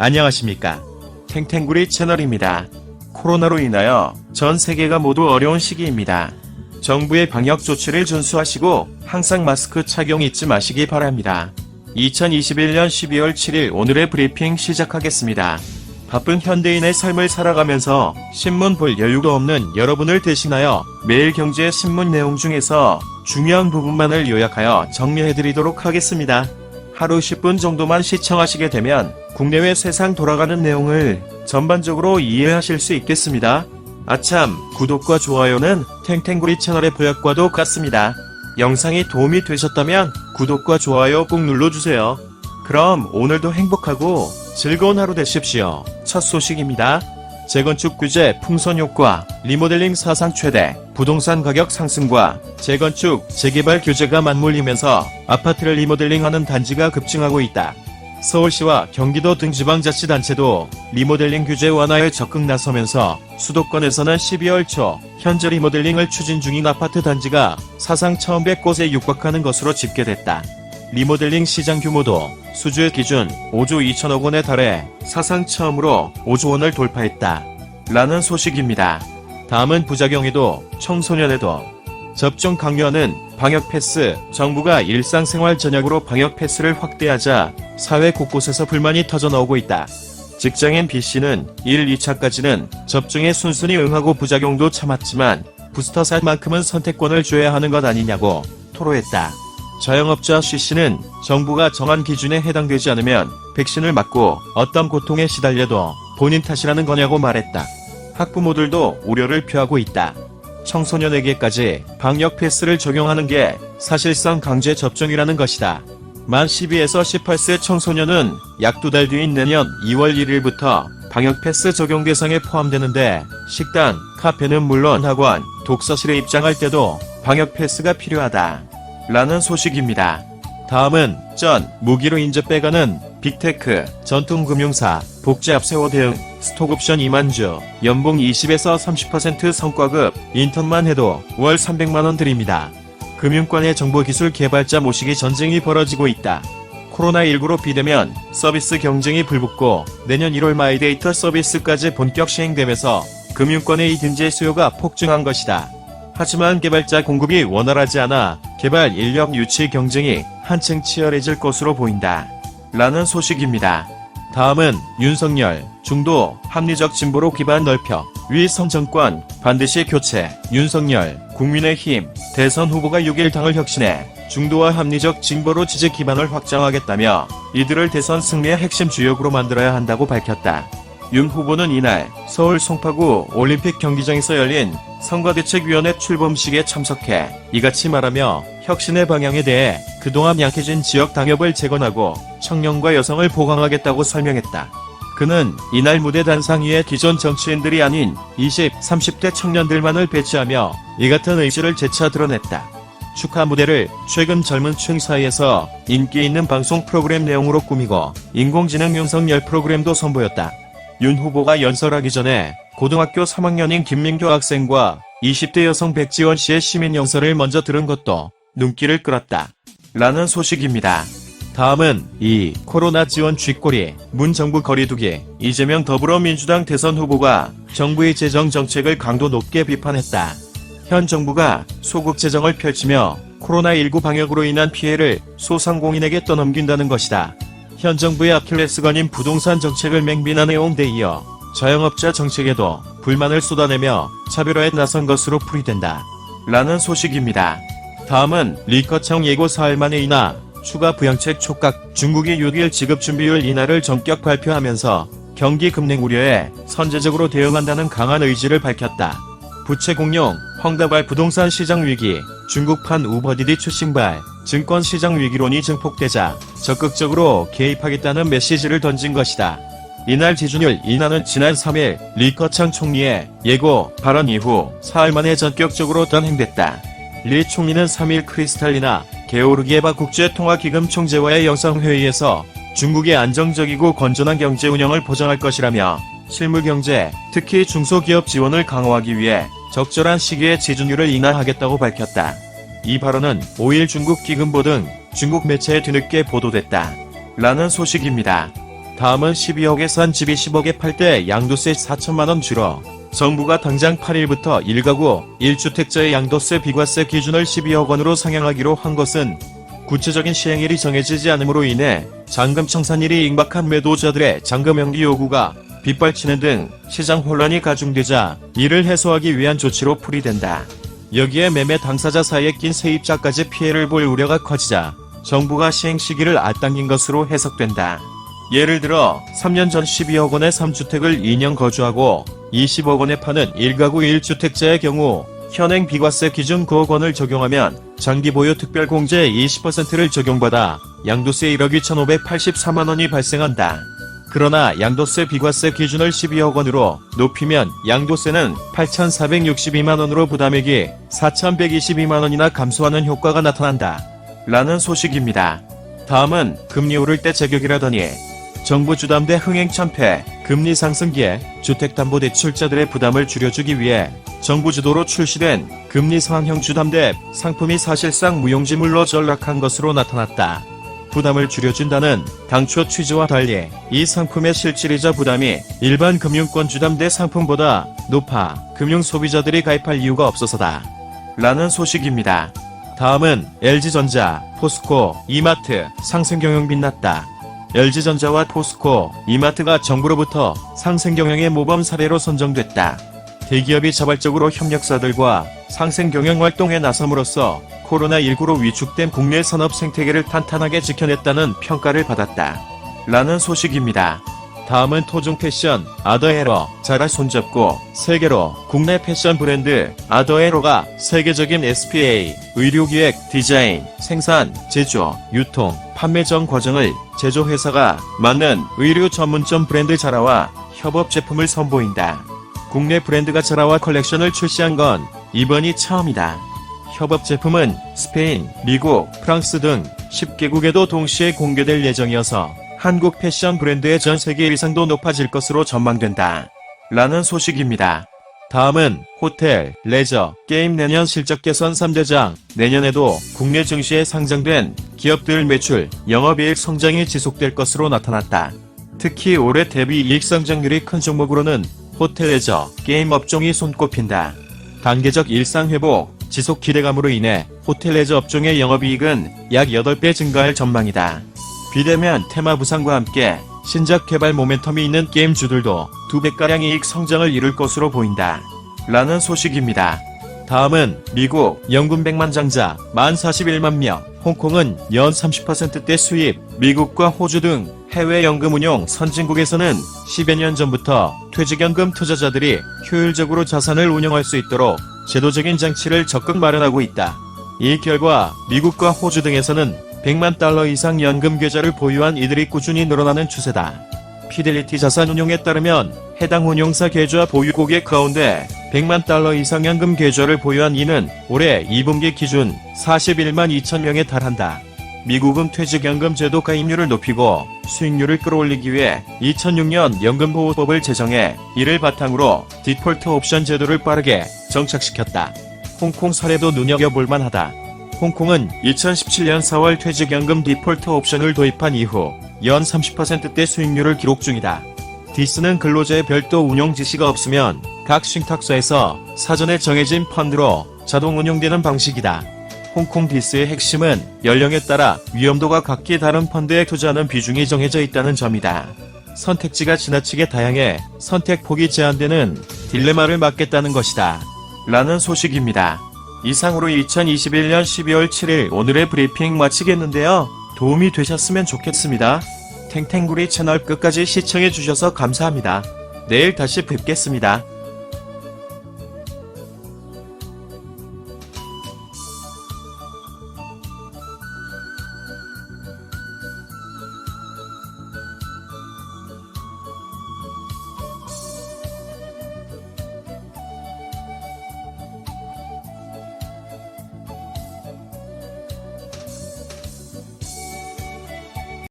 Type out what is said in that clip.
안녕하십니까. 탱탱구리 채널입니다. 코로나로 인하여 전 세계가 모두 어려운 시기입니다. 정부의 방역 조치를 준수하시고 항상 마스크 착용 잊지 마시기 바랍니다. 2021년 12월 7일 오늘의 브리핑 시작하겠습니다. 바쁜 현대인의 삶을 살아가면서 신문 볼 여유도 없는 여러분을 대신하여 매일 경제 신문 내용 중에서 중요한 부분만을 요약하여 정리해드리도록 하겠습니다. 하루 10분 정도만 시청하시게 되면 국내외 세상 돌아가는 내용을 전반적으로 이해하실 수 있겠습니다. 아참, 구독과 좋아요는 탱탱구리 채널의 보약과도 같습니다. 영상이 도움이 되셨다면 구독과 좋아요 꼭 눌러주세요. 그럼 오늘도 행복하고 즐거운 하루 되십시오. 첫 소식입니다. 재건축 규제 풍선 효과, 리모델링 사상 최대, 부동산 가격 상승과 재건축, 재개발 규제가 맞물리면서 아파트를 리모델링하는 단지가 급증하고 있다. 서울시와 경기도 등 지방자치단체도 리모델링 규제 완화에 적극 나서면서 수도권에서는 12월 초 현재 리모델링을 추진 중인 아파트 단지가 사상 1,100곳에 육박하는 것으로 집계됐다. 리모델링 시장 규모도 수주의 기준 5조 2천억 원에 달해 사상 처음으로 5조 원을 돌파했다. 라는 소식입니다. 다음은 부작용에도 청소년에도 접종 강요하는 방역 패스. 정부가 일상생활 전역으로 방역 패스를 확대하자 사회 곳곳에서 불만이 터져나오고 있다. 직장인 B씨는 1, 2차까지는 접종에 순순히 응하고 부작용도 참았지만 부스터샷만큼은 선택권을 줘야 하는 것 아니냐고 토로했다. 자영업자 C씨는 정부가 정한 기준에 해당되지 않으면 백신을 맞고 어떤 고통에 시달려도 본인 탓이라는 거냐고 말했다. 학부모들도 우려를 표하고 있다. 청소년에게까지 방역 패스를 적용하는 게 사실상 강제 접종이라는 것이다. 만 12에서 18세 청소년은 약 2달 뒤인 내년 2월 1일부터 방역 패스 적용 대상에 포함되는데 식당, 카페는 물론 학원, 독서실에 입장할 때도 방역 패스가 필요하다. 라는 소식입니다. 다음은 무기로 인제 빼가는 빅테크, 전통금융사, 복지앞세워 대응, 스톡옵션 2만 주, 연봉 20에서 30% 성과급, 인턴만 해도 월 300만원 드립니다. 금융권의 정보기술 개발자 모시기 전쟁이 벌어지고 있다. 코로나19로 비대면 서비스 경쟁이 불붙고 내년 1월 마이데이터 서비스까지 본격 시행되면서 금융권의 이등재 수요가 폭증한 것이다. 하지만 개발자 공급이 원활하지 않아 개발 인력 유치 경쟁이 한층 치열해질 것으로 보인다. 라는 소식입니다. 다음은 윤석열, 중도, 합리적 진보로 기반 넓혀, 위성 정권, 반드시 교체, 윤석열, 국민의힘, 대선 후보가 6일 당을 혁신해 중도와 합리적 진보로 지지 기반을 확장하겠다며 이들을 대선 승리의 핵심 주역으로 만들어야 한다고 밝혔다. 윤 후보는 이날 서울 송파구 올림픽 경기장에서 열린 선거대책위원회 출범식에 참석해 이같이 말하며 혁신의 방향에 대해 그동안 약해진 지역 당협을 재건하고 청년과 여성을 보강하겠다고 설명했다. 그는 이날 무대 단상 위에 기존 정치인들이 아닌 20, 30대 청년들만을 배치하며 이 같은 의지를 재차 드러냈다. 축하 무대를 최근 젊은 층 사이에서 인기 있는 방송 프로그램 내용으로 꾸미고 인공지능 윤석열 프로그램도 선보였다. 윤 후보가 연설하기 전에 고등학교 3학년인 김민교 학생과 20대 여성 백지원 씨의 시민 연설을 먼저 들은 것도 눈길을 끌었다. 라는 소식입니다. 다음은 코로나 지원 쥐꼬리, 문 정부 거리두기, 이재명 더불어민주당 대선 후보가 정부의 재정 정책을 강도 높게 비판했다. 현 정부가 소국 재정을 펼치며 코로나19 방역으로 인한 피해를 소상공인에게 떠넘긴다는 것이다. 현 정부의 아킬레스건인 부동산 정책을 맹비난해 데 이어 자영업자 정책에도 불만을 쏟아내며 차별화에 나선 것으로 풀이된다. 라는 소식입니다. 다음은 리커청 예고 사흘 만에 인하, 추가 부양책 촉각. 중국이 6일 지급준비율 인하를 전격 발표하면서 경기급냉 우려에 선제적으로 대응한다는 강한 의지를 밝혔다. 부채 공룡, 헝다발 부동산 시장 위기, 중국판 우버디디 출신발, 증권 시장 위기론이 증폭되자 적극적으로 개입하겠다는 메시지를 던진 것이다. 이날 지준율 인하는 지난 3일 리커창 총리의 예고 발언 이후 사흘 만에 전격적으로 단행됐다. 리 총리는 3일 크리스탈리나 게오르기에바 국제통화기금 총재와의 영상회의에서 중국의 안정적이고 건전한 경제 운영을 보장할 것이라며 실물경제, 특히 중소기업 지원을 강화하기 위해 적절한 시기에 지준율을 인하하겠다고 밝혔다. 이 발언은 5일 중국 기금보 등 중국 매체에 뒤늦게 보도됐다. 라는 소식입니다. 다음은 12억에 산 집이 10억에 팔 때 양도세 4천만원 줄어 정부가 당장 8일부터 1가구 1주택자의 양도세 비과세 기준을 12억 원으로 상향하기로 한 것은 구체적인 시행일이 정해지지 않음으로 인해 잔금 청산일이 임박한 매도자들의 잔금 연기 요구가 빗발치는 등 시장 혼란이 가중되자 이를 해소하기 위한 조치로 풀이된다. 여기에 매매 당사자 사이에 낀 세입자까지 피해를 볼 우려가 커지자 정부가 시행 시기를 앞당긴 것으로 해석된다. 예를 들어 3년 전 12억 원의 3주택을 2년 거주하고 20억 원에 파는 1가구 1주택자의 경우 현행 비과세 기준 9억 원을 적용하면 장기 보유 특별공제 20%를 적용받아 양도세 1억 2,584만 원이 발생한다. 그러나 양도세 비과세 기준을 12억 원으로 높이면 양도세는 8,462만 원으로 부담액이 4,122만 원이나 감소하는 효과가 나타난다. 라는 소식입니다. 다음은 금리 오를 때 제격이라더니 정부 주담대 흥행 참패, 금리 상승기에 주택담보대출자들의 부담을 줄여주기 위해 정부 주도로 출시된 금리 상향 주담대 상품이 사실상 무용지물로 전락한 것으로 나타났다. 부담을 줄여준다는 당초 취지와 달리 이 상품의 실질이자 부담이 일반 금융권 주담대 상품보다 높아 금융 소비자들이 가입할 이유가 없어서다. 라는 소식입니다. 다음은 LG전자, 포스코, 이마트 상생경영 빛났다. LG전자와 포스코, 이마트가 정부로부터 상생경영의 모범 사례로 선정됐다. 대기업이 자발적으로 협력사들과 상생경영 활동에 나섬으로써 코로나19로 위축된 국내 산업 생태계를 탄탄하게 지켜냈다는 평가를 받았다. 라는 소식입니다. 다음은 토종 패션 아더에러, 자라 손잡고 세계로 국내 패션 브랜드 아더에러가 세계적인 SPA, 의료기획, 디자인, 생산, 제조, 유통, 판매 전 과정을 제조회사가 맡는 의류 전문점 브랜드 자라와 협업 제품을 선보인다. 국내 브랜드가 자라와 컬렉션을 출시한 건 이번이 처음이다. 협업 제품은 스페인, 미국, 프랑스 등 10개국에도 동시에 공개될 예정이어서 한국 패션 브랜드의 전 세계 일상도 높아질 것으로 전망된다. 라는 소식입니다. 다음은 호텔, 레저, 게임 내년 실적 개선 3대장. 내년에도 국내 증시에 상장된 기업들 매출, 영업이익 성장이 지속될 것으로 나타났다. 특히 올해 대비 이익 성장률이 큰 종목으로는 호텔, 레저, 게임 업종이 손꼽힌다. 단계적 일상 회복, 지속 기대감으로 인해 호텔, 레저 업종의 영업이익은 약 8배 증가할 전망이다. 비대면 테마 부상과 함께 신작 개발 모멘텀이 있는 게임주들도 2배가량 이익 성장을 이룰 것으로 보인다. 라는 소식입니다. 다음은 미국 연금 100만 장자, 만 41만 명, 홍콩은 연 30%대 수입, 미국과 호주 등 해외 연금 운용 선진국에서는 10여 년 전부터 퇴직연금 투자자들이 효율적으로 자산을 운영할 수 있도록 제도적인 장치를 적극 마련하고 있다. 이 결과 미국과 호주 등에서는 100만 달러 이상 연금 계좌를 보유한 이들이 꾸준히 늘어나는 추세다. 피델리티 자산운용에 따르면 해당 운용사 계좌 보유 고객 가운데 100만 달러 이상 연금 계좌를 보유한 이는 올해 2분기 기준 41만 2천 명에 달한다. 미국은 퇴직연금 제도 가입률을 높이고 수익률을 끌어올리기 위해 2006년 연금보호법을 제정해 이를 바탕으로 디폴트 옵션 제도를 빠르게 정착시켰다. 홍콩 사례도 눈여겨볼 만하다. 홍콩은 2017년 4월 퇴직연금 디폴트 옵션을 도입한 이후 연 30%대 수익률을 기록 중이다. 디스는 근로자의 별도 운용 지시가 없으면 각信託서에서 사전에 정해진 펀드로 자동 운용되는 방식이다. 홍콩 디스의 핵심은 연령에 따라 위험도가 각기 다른 펀드에 투자하는 비중이 정해져 있다는 점이다. 선택지가 지나치게 다양해 선택폭이 제한되는 딜레마를 막겠다는 것이다. 라는 소식입니다. 이상으로 2021년 12월 7일 오늘의 브리핑 마치겠는데요. 도움이 되셨으면 좋겠습니다. 탱탱구리 채널 끝까지 시청해주셔서 감사합니다. 내일 다시 뵙겠습니다.